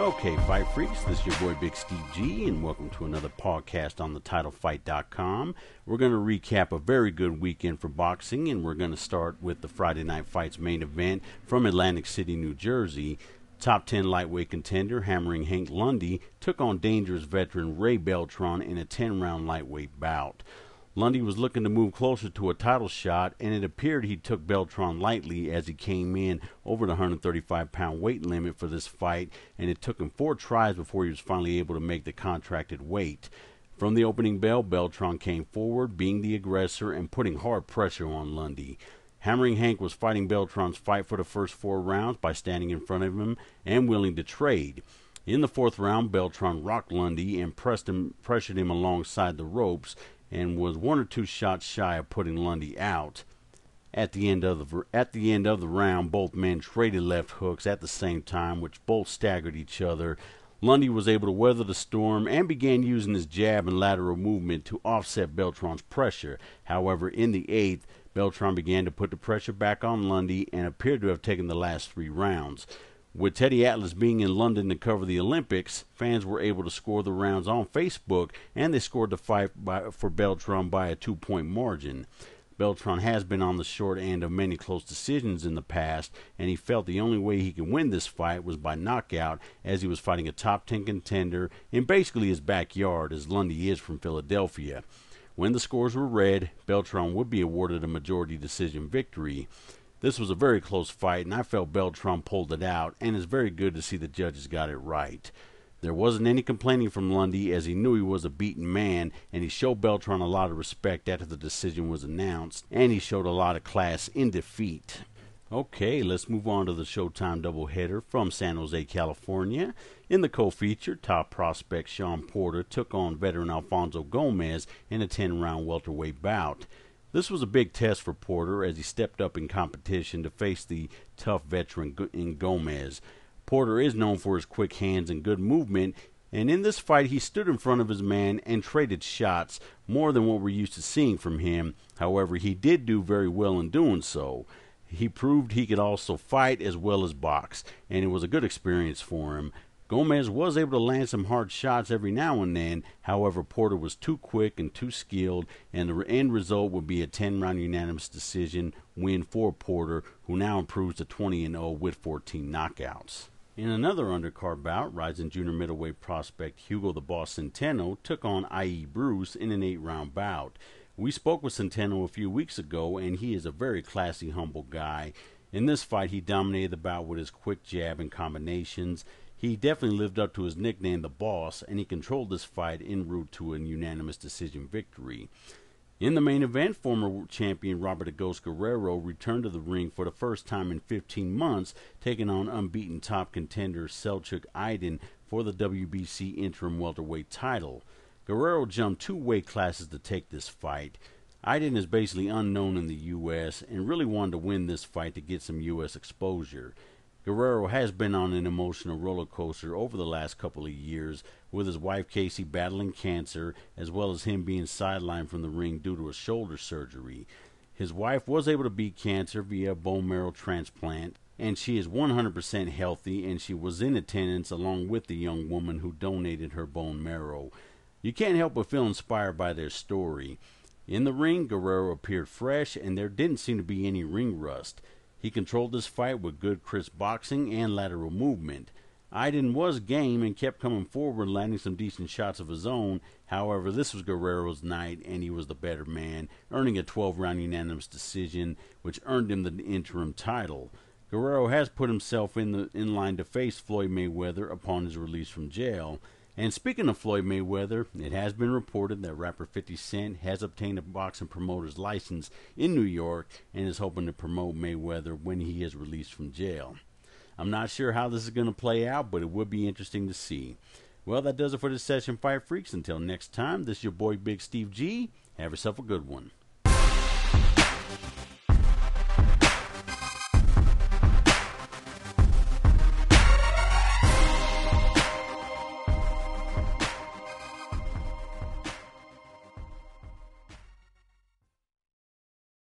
Okay, Fight Freaks, this is your boy Big Steve G, and welcome to another podcast on TheTitleFight.com. We're going to recap a very good weekend for boxing, and we're going to start with the Friday Night Fights main event from Atlantic City, New Jersey. Top 10 lightweight contender, hammering Hank Lundy, took on dangerous veteran Ray Beltran in a 10-round lightweight bout. Lundy was looking to move closer to a title shot, and it appeared he took Beltran lightly as he came in over the 135-pound weight limit for this fight, and it took him 4 tries before he was finally able to make the contracted weight. From the opening bell, Beltran came forward, being the aggressor and putting hard pressure on Lundy. Hammering Hank was fighting Beltran's fight for the first 4 rounds by standing in front of him and willing to trade. In the 4th round, Beltran rocked Lundy and pressured him alongside the ropes, and was 1 or 2 shots shy of putting Lundy out. At the end of the round, both men traded left hooks at the same time, which both staggered each other. Lundy was able to weather the storm and began using his jab and lateral movement to offset Beltran's pressure. However, in the 8th, Beltran began to put the pressure back on Lundy and appeared to have taken the last 3 rounds. With Teddy Atlas being in London to cover the Olympics, fans were able to score the rounds on Facebook, and they scored the fight for Beltran by a 2-point margin. Beltran has been on the short end of many close decisions in the past, and he felt the only way he could win this fight was by knockout, as he was fighting a top 10 contender in basically his backyard, as Lundy is from Philadelphia. When the scores were read, Beltran would be awarded a majority decision victory. This was a very close fight, and I felt Beltran pulled it out, and it's very good to see the judges got it right. There wasn't any complaining from Lundy, as he knew he was a beaten man, and he showed Beltran a lot of respect after the decision was announced, and he showed a lot of class in defeat. Okay, let's move on to the Showtime doubleheader from San Jose, California. In the co-feature, top prospect Shawn Porter took on veteran Alfonso Gomez in a 10-round welterweight bout. This was a big test for Porter as he stepped up in competition to face the tough veteran in Gomez. Porter is known for his quick hands and good movement, and in this fight he stood in front of his man and traded shots more than what we're used to seeing from him. However, he did do very well in doing so. He proved he could also fight as well as box, and it was a good experience for him. Gomez was able to land some hard shots every now and then. However, Porter was too quick and too skilled, and the end result would be a 10-round unanimous decision win for Porter, who now improves to 20-0 with 14 knockouts. In another undercard bout, rising junior middleweight prospect Hugo the Boss Centeno took on I.E. Bruce in an 8-round bout. We spoke with Centeno a few weeks ago, and he is a very classy, humble guy. In this fight, he dominated the bout with his quick jab and combinations. He definitely lived up to his nickname, The Boss, and he controlled this fight en route to a unanimous decision victory. In the main event, former champion Robert "The Ghost" Guerrero returned to the ring for the first time in 15 months, taking on unbeaten top contender Selcuk Aydin for the WBC interim welterweight title. Guerrero jumped 2 weight classes to take this fight. Aydin is basically unknown in the U.S. and really wanted to win this fight to get some U.S. exposure. Guerrero has been on an emotional roller coaster over the last couple of years, with his wife Casey battling cancer, as well as him being sidelined from the ring due to a shoulder surgery. His wife was able to beat cancer via bone marrow transplant, and she is 100% healthy, and she was in attendance along with the young woman who donated her bone marrow. You can't help but feel inspired by their story. In the ring, Guerrero appeared fresh, and there didn't seem to be any ring rust. He controlled this fight with good crisp boxing and lateral movement. Aydin was game and kept coming forward, landing some decent shots of his own. However, this was Guerrero's night, and he was the better man, earning a 12-round unanimous decision, which earned him the interim title. Guerrero has put himself in line to face Floyd Mayweather upon his release from jail. And speaking of Floyd Mayweather, it has been reported that rapper 50 Cent has obtained a boxing promoter's license in New York and is hoping to promote Mayweather when he is released from jail. I'm not sure how this is going to play out, but it would be interesting to see. Well, that does it for this session, Fight Freaks. Until next time, this is your boy Big Steve G. Have yourself a good one.